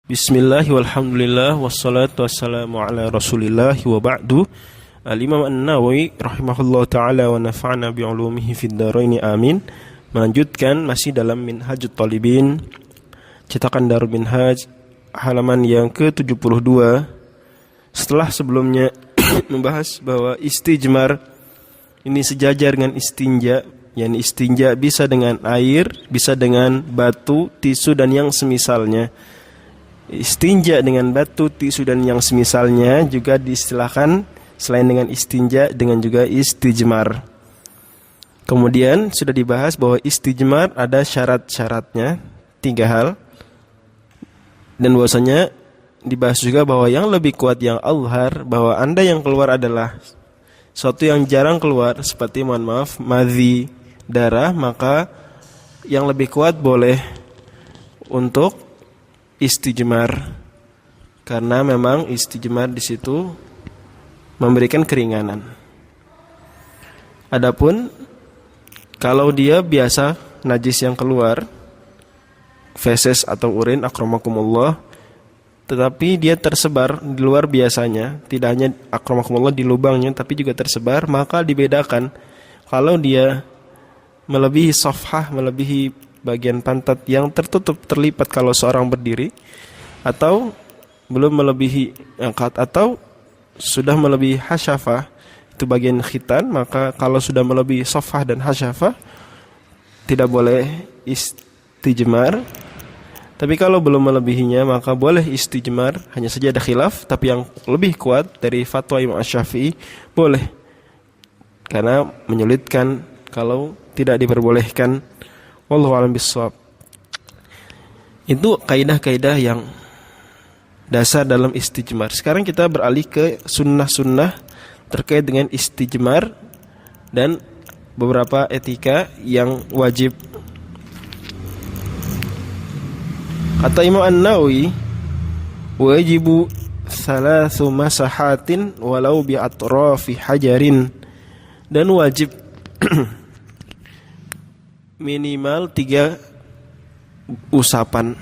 Bismillah walhamdulillah wassalatu wassalamu ala rasulillah wa ba'du. Al-Imam An-Nawawi rahimahullah ta'ala wa nafa'na bi'ulumihi fid dharaini amin. Melanjutkan masih dalam Minhajut Talibin, cetakan Darul Minhaj, halaman yang ke-72. Setelah sebelumnya membahas bahwa istijmar ini sejajar dengan istinja, yakni istinja bisa dengan air, bisa dengan batu, tisu dan yang semisalnya. Istinja dengan batu, tisu dan yang semisalnya juga diistilahkan selain dengan istinja dengan juga istijmar. Kemudian sudah dibahas bahwa istijmar ada syarat-syaratnya 3 hal. Dan bahwasanya dibahas juga bahwa yang lebih kuat yang azhar, bahwa anda yang keluar adalah suatu yang jarang keluar seperti madhi, darah, maka yang lebih kuat boleh untuk istijmar, karena memang istijmar di situ memberikan keringanan. Adapun kalau dia biasa najis yang keluar, feses atau urin, akramakumullah, tetapi dia tersebar di luar biasanya, tidak hanya akramakumullah di lubangnya tapi juga tersebar, maka dibedakan kalau dia melebihi safhah, melebihi bagian pantat yang tertutup terlipat kalau seorang berdiri, atau belum melebihi angkat, atau sudah melebihi hasyafah, itu bagian khitan, maka kalau sudah melebihi safhah dan hasyafah tidak boleh istijmar. Tapi kalau belum melebihinya maka boleh istijmar. Hanya saja ada khilaf, tapi yang lebih kuat dari fatwa Imam Asy-Syafi'i boleh, karena menyulitkan kalau tidak diperbolehkan. Wallahu a'lam bishawab. Itu kaidah-kaidah yang dasar dalam istijmar. Sekarang kita beralih ke sunnah-sunnah terkait dengan istijmar dan beberapa etika yang wajib. Kata Imam An-Nawawi, wajibu thalathu masahatin walau bi atrafi hajarin, dan wajib minimal 3 usapan.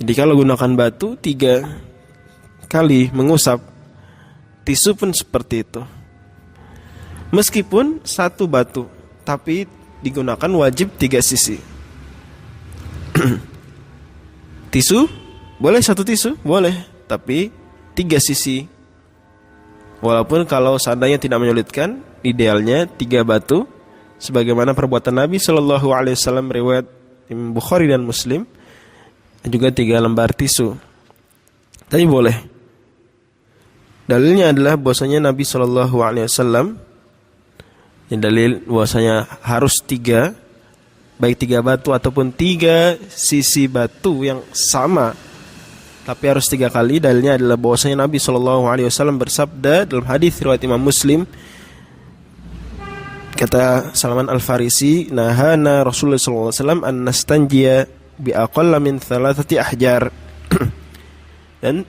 Jadi kalau gunakan batu 3 kali mengusap, tisu pun seperti itu. Meskipun 1 batu, tapi digunakan wajib 3 sisi. Tisu boleh 1 tisu, boleh, tapi 3 sisi. Walaupun kalau seandainya tidak menyulitkan, idealnya 3 batu, sebagaimana perbuatan Nabi Shallallahu Alaihi Wasallam riwayat Imam Bukhari dan Muslim, dan juga 3 lembar tisu. Tapi boleh. Dalilnya adalah bahwasanya Nabi Shallallahu Alaihi Wasallam, yang dalil bahwasanya harus 3, baik 3 batu ataupun 3 sisi batu yang sama, tapi harus 3 kali. Dalilnya adalah bahwasanya Nabi Shallallahu Alaihi Wasallam bersabda dalam hadis riwayat Imam Muslim, kata Salman Al-Farisi, nahana Rasulullah SAW an nastanjiya bi aqalla min 3 ahjar. Dan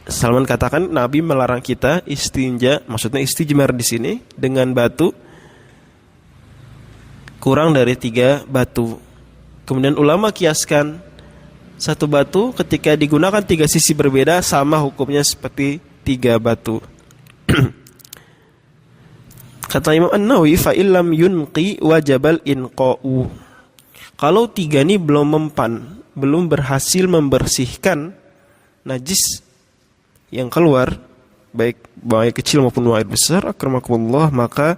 Salman katakan Nabi melarang kita istinja, maksudnya istijmar di sini, dengan batu kurang dari 3 batu. Kemudian ulama kiaskan 1 batu ketika digunakan 3 sisi berbeda sama hukumnya seperti 3 batu. Kata Imam An-Nawawi, fa illam yunqi wajabal inqa'u. Kalau 3 ini belum mempan, belum berhasil membersihkan najis yang keluar, baik buang air kecil maupun buang air besar, akramakumullah, maka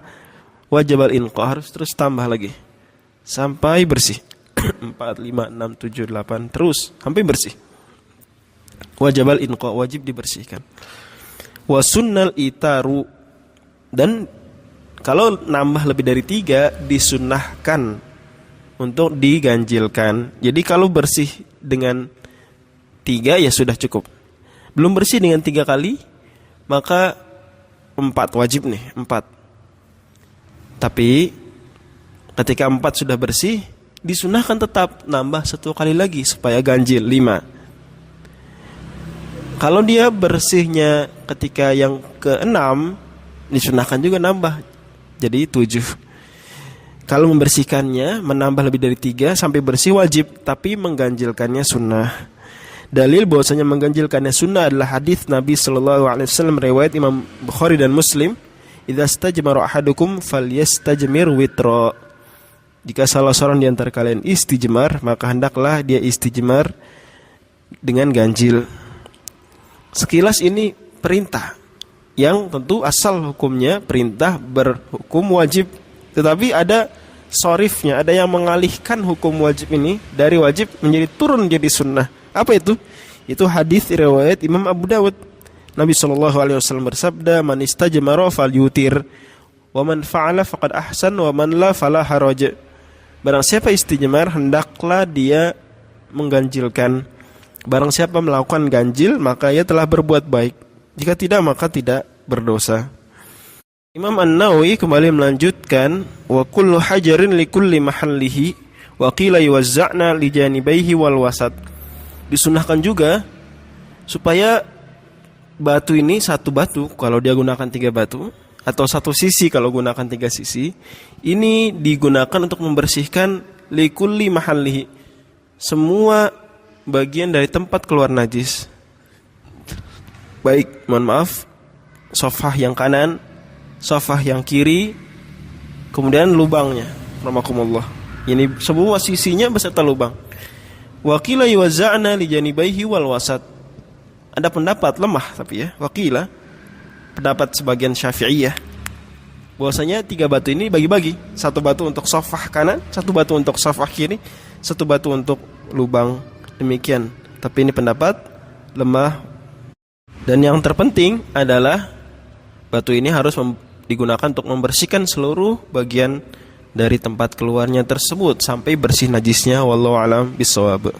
wajabal inqa, harus terus tambah lagi sampai bersih. 4, 5, 6, 7, 8 terus sampai bersih. Wajabal inqa, wajib dibersihkan. Wa sunnal itaru, dan kalau nambah lebih dari 3 disunnahkan untuk diganjilkan. Jadi kalau bersih dengan 3 ya sudah cukup. Belum bersih dengan 3 kali, maka 4 wajib nih, 4. Tapi ketika 4 sudah bersih, disunnahkan tetap nambah 1 kali lagi supaya ganjil 5. Kalau dia bersihnya ketika yang ke-6, disunnahkan juga nambah, jadi 7. Kalau membersihkannya menambah lebih dari 3 sampai bersih wajib, tapi mengganjilkannya sunnah. Dalil bahwasanya mengganjilkannya sunnah adalah hadis Nabi sallallahu alaihi wasallam riwayat Imam Bukhari dan Muslim, "Idza istajmara ahadukum falyastajmir witra." Jika salah seorang di antara kalian istijmar, maka hendaklah dia istijmar dengan ganjil. Sekilas ini perintah yang tentu asal hukumnya perintah berhukum wajib, tetapi ada sorifnya, ada yang mengalihkan hukum wajib ini dari wajib menjadi turun jadi sunnah. Apa itu? Itu hadis riwayat Imam Abu Dawud. Nabi SAW bersabda, "Man istajmara falyutir, wa man fa'ala faqad ahsan, wa man la fala haraj." Barang siapa istijmar, hendaklah dia mengganjilkan. Barang siapa melakukan ganjil, maka ia telah berbuat baik. Jika tidak, maka tidak berdosa. Imam An-Nawawi kembali melanjutkan, "Wa kullu hajarin li kulli mahallihi, wa qila yuwazza'na li janibaihi wal wasat." Disunahkan juga supaya batu ini satu batu kalau dia gunakan 3 batu, atau satu sisi kalau gunakan 3 sisi, ini digunakan untuk membersihkan li kulli mahallihi, semua bagian dari tempat keluar najis. Baik, mohon maaf, sofah yang kanan, sofah yang kiri, kemudian lubangnya, rahmakumullah. Ini semua sisinya beserta lubang. Wakila yuwazza'na li janibaihi wal wasat. Ada pendapat lemah tapi ya, wakila, pendapat sebagian Syafi'iyah, bahwasanya 3 batu ini bagi-bagi. 1 batu untuk sofah kanan, 1 batu untuk sofah kiri, 1 batu untuk lubang. Demikian. Tapi ini pendapat lemah. Dan yang terpenting adalah batu ini harus digunakan untuk membersihkan seluruh bagian dari tempat keluarnya tersebut sampai bersih najisnya. Wallahu a'lam bishawab.